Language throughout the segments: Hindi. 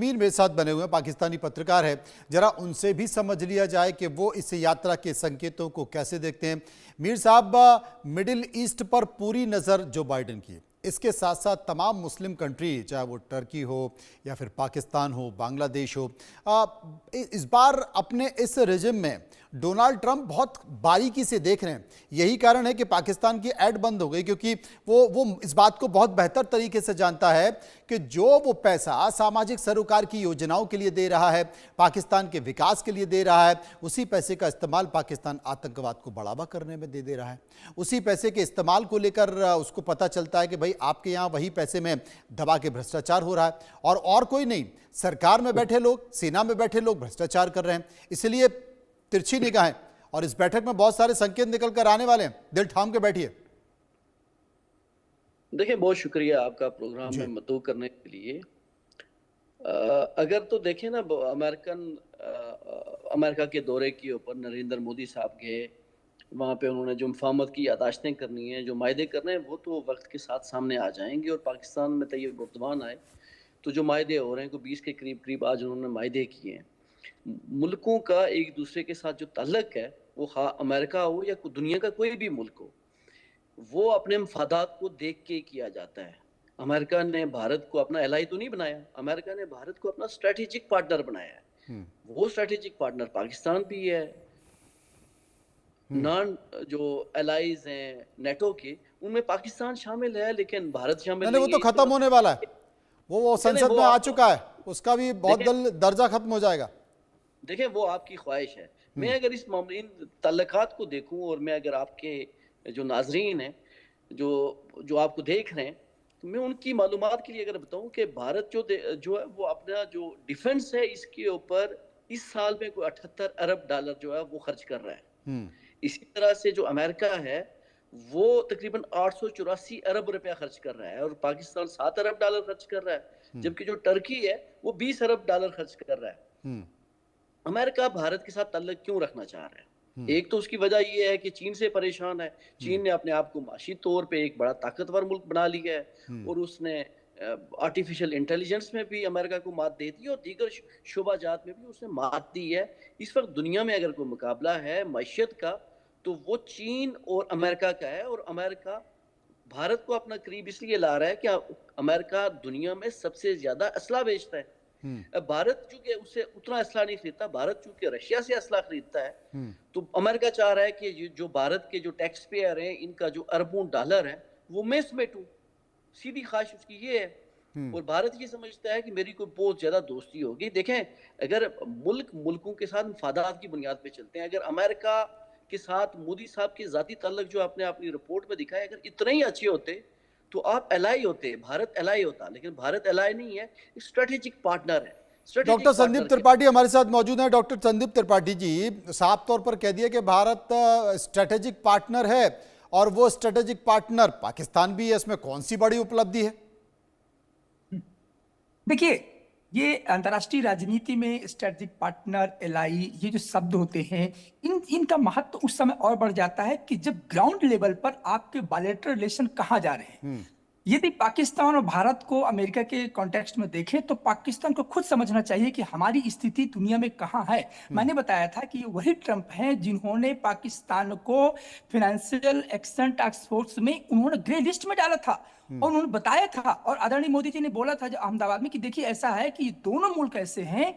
मीर मेरे साथ बने हुए हैं, पाकिस्तानी पत्रकार है। जरा उनसे भी समझ लिया जाए कि वो इस यात्रा के संकेतों को कैसे देखते हैं। मीर साहब, मिडिल ईस्ट पर पूरी नज़र जो बाइडेन की है, इसके साथ साथ तमाम मुस्लिम कंट्री, चाहे वो टर्की हो या फिर पाकिस्तान हो, बांग्लादेश हो, इस बार अपने इस रिजिम में डोनाल्ड ट्रंप बहुत बारीकी से देख रहे हैं। यही कारण है कि पाकिस्तान की ऐड बंद हो गई, क्योंकि वो इस बात को बहुत बेहतर तरीके से जानता है कि जो वो पैसा सामाजिक सरोकार की योजनाओं के लिए दे रहा है, पाकिस्तान के विकास के लिए दे रहा है, उसी पैसे का इस्तेमाल पाकिस्तान आतंकवाद को बढ़ावा करने में दे रहा है। उसी पैसे के इस्तेमाल को लेकर उसको पता चलता है कि भाई आपके यहाँ वही पैसे में दबा के भ्रष्टाचार हो रहा है, और कोई नहीं, सरकार में बैठे लोग, सेना में बैठे लोग भ्रष्टाचार कर रहे हैं। इसलिए तिरछी निगाहें, और इस बैठक में बहुत सारे संकेत निकल कर आने वाले हैं। दिल थाम के बैठिए। देखिए, बहुत शुक्रिया आपका प्रोग्राम में मदऊ करने के लिए। अगर तो देखें ना, अमेरिका के दौरे के ऊपर नरेंद्र मोदी साहब गए, वहाँ पे उन्होंने जो मफाहमत की यादाश्तें करनी है, जो मायदे करने हैं, वो तो वक्त के साथ सामने आ जाएंगे। और पाकिस्तान में तैयब गुफ्तवान आए तो जो मायदे हो रहे हैं, को 20 के करीब आज उन्होंने मायदे किए हैं। मुल्कों का एक दूसरे के साथ जो ताल्लुक है, वो अमेरिका हो या दुनिया का कोई भी मुल्क हो, वो अपने मफादात को देख के किया जाता है। अमेरिका ने भारत को अपना एलाई तो नहीं बनाया, अमेरिका ने भारत को अपना स्ट्रेटेजिक पार्टनर बनाया है। वो स्ट्रेटेजिक पार्टनर पाकिस्तान भी है। नॉन जो एलाइज हैं नेटो के, उनमें पाकिस्तान शामिल है, लेकिन भारत शामिल नहीं। वो तो खत्म होने वाला है, वो संसद में आ चुका है, उसका भी बहुत जल्द दर्जा खत्म हो जाएगा। देखें, वो आपकी ख्वाहिश है। मैं अगर इस मामले, इन तल्लुकात को देखूं, और मैं अगर आपके जो नाजरीन हैं, जो आपको देख रहे हैं, तो मैं उनकी मालूमात के लिए अगर बताऊं कि भारत जो है वो अपना जो डिफेंस है, इसके ऊपर इस साल में कोई 78 अरब डॉलर जो है वो खर्च कर रहा है। इसी तरह से जो अमेरिका है वो तकरीबन 884 अरब रुपया खर्च कर रहा है, और पाकिस्तान 7 अरब डॉलर खर्च कर रहा है, जबकि जो टर्की है वो 20 अरब डॉलर खर्च कर रहा है। अमेरिका भारत के साथ ताल्लुक क्यों रखना चाह रहा है? एक तो उसकी वजह यह है कि चीन से परेशान है। चीन ने अपने आप को माशी तौर पे एक बड़ा ताकतवर मुल्क बना लिया है, और उसने आर्टिफिशियल इंटेलिजेंस में भी अमेरिका को मात दे दी, और दीगर शोबाजात में भी उसने मात दी है। इस वक्त दुनिया में अगर कोई मुकाबला है मैशियत का, तो वो चीन और अमेरिका का है। और अमेरिका भारत को अपना करीब इसलिए ला रहा है कि अमेरिका दुनिया में सबसे ज्यादा असला बेचता है। भारत चूंकि उससे उतना असला नहीं खरीदता, भारत चूंकि रशिया से असला खरीदता है, तो अमेरिका चाह रहा है कि जो भारत के जो टैक्स पेयर हैं, इनका जो अरबों डॉलर है, वो मैं समेटूं। सीधी ख्वाहिश उसकी ये है। और भारत ये समझता है कि मेरी कोई बहुत ज्यादा दोस्ती होगी। देखें, अगर मुल्कों के साथ मफादात की बुनियाद पे चलते हैं, अगर अमेरिका के साथ मोदी साहब के जाती ताल्लुक जो आपने अपनी रिपोर्ट में दिखाया, अगर इतने ही अच्छे होते तो आप एलाई होते, भारत एलाई होता। लेकिन भारत एलाई नहीं है, स्ट्रेटेजिक पार्टनर है। डॉक्टर संदीप त्रिपाठी हमारे साथ मौजूद हैं। डॉक्टर संदीप त्रिपाठी जी, साफ तौर पर कह दिया कि भारत स्ट्रेटेजिक पार्टनर है, और वो स्ट्रेटेजिक पार्टनर पाकिस्तान भी है। इसमें कौन सी बड़ी उपलब्धि है? देखिए, ये अंतर्राष्ट्रीय राजनीति में स्ट्रेटेजिक पार्टनर, एलाई, ये जो शब्द होते हैं, इनका महत्व उस समय और बढ़ जाता है कि जब ग्राउंड लेवल पर आपके बायलैटरल रिलेशन कहाँ जा रहे हैं। यदि पाकिस्तान और भारत को अमेरिका के कॉन्टेक्स्ट में देखें, तो पाकिस्तान को खुद समझना चाहिए कि हमारी स्थिति दुनिया में कहाँ है। मैंने बताया था कि वही ट्रंप हैं जिन्होंने पाकिस्तान को फाइनेंशियल एक्शन टास्क फोर्स में उन्होंने ग्रे लिस्ट में डाला था, और उन्होंने बताया था, और आदरणीय मोदी जी ने बोला था अहमदाबाद में कि देखिए ऐसा है कि दोनों मुल्क ऐसे हैं,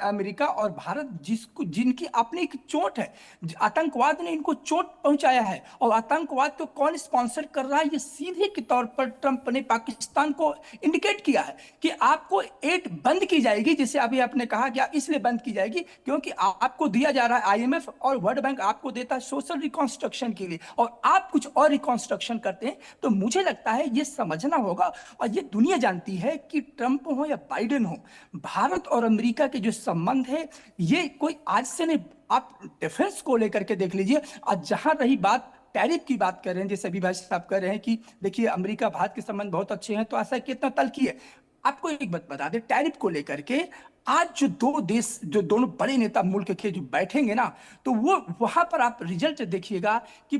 अमेरिका और भारत, जिनकी अपनी एक चोट है। आतंकवाद ने इनको चोट पहुंचाया है, और आतंकवाद को कौन स्पॉन्सर कर रहा है, ये सीधे के तौर पर ट्रंप ने पाकिस्तान को इंडिकेट किया है कि आपको एड बंद की जाएगी। जैसे अभी आपने कहा कि इसलिए बंद की जाएगी क्योंकि आपको दिया जा रहा है, आईएमएफ और वर्ल्ड बैंक आपको देता है सोशल रिकंस्ट्रक्शन के लिए, और आप कुछ और रिकंस्ट्रक्शन करते हैं। तो मुझे लगता है ये समझना होगा, और ये दुनिया जानती है कि ट्रंप हो या बाइडेन हो, भारत और अमेरिका के जो संबंध है, ये कोई आज से नहीं। आप डिफेंस को लेकर के देख लीजिए। आज जहां रही बात टैरिफ की बात कर रहे हैं, जैसे अभी भाई साहब कर रहे हैं कि देखिए अमेरिका भारत के संबंध बहुत अच्छे हैं, तो ऐसा कितना तल्खी है। आपको एक बात बता दें, टैरिफ को लेकर के आज जो दो देश, जो दोनों बड़े नेता मुल्क के जो बैठेंगे ना, तो वो वहां पर आप रिजल्ट देखिएगा कि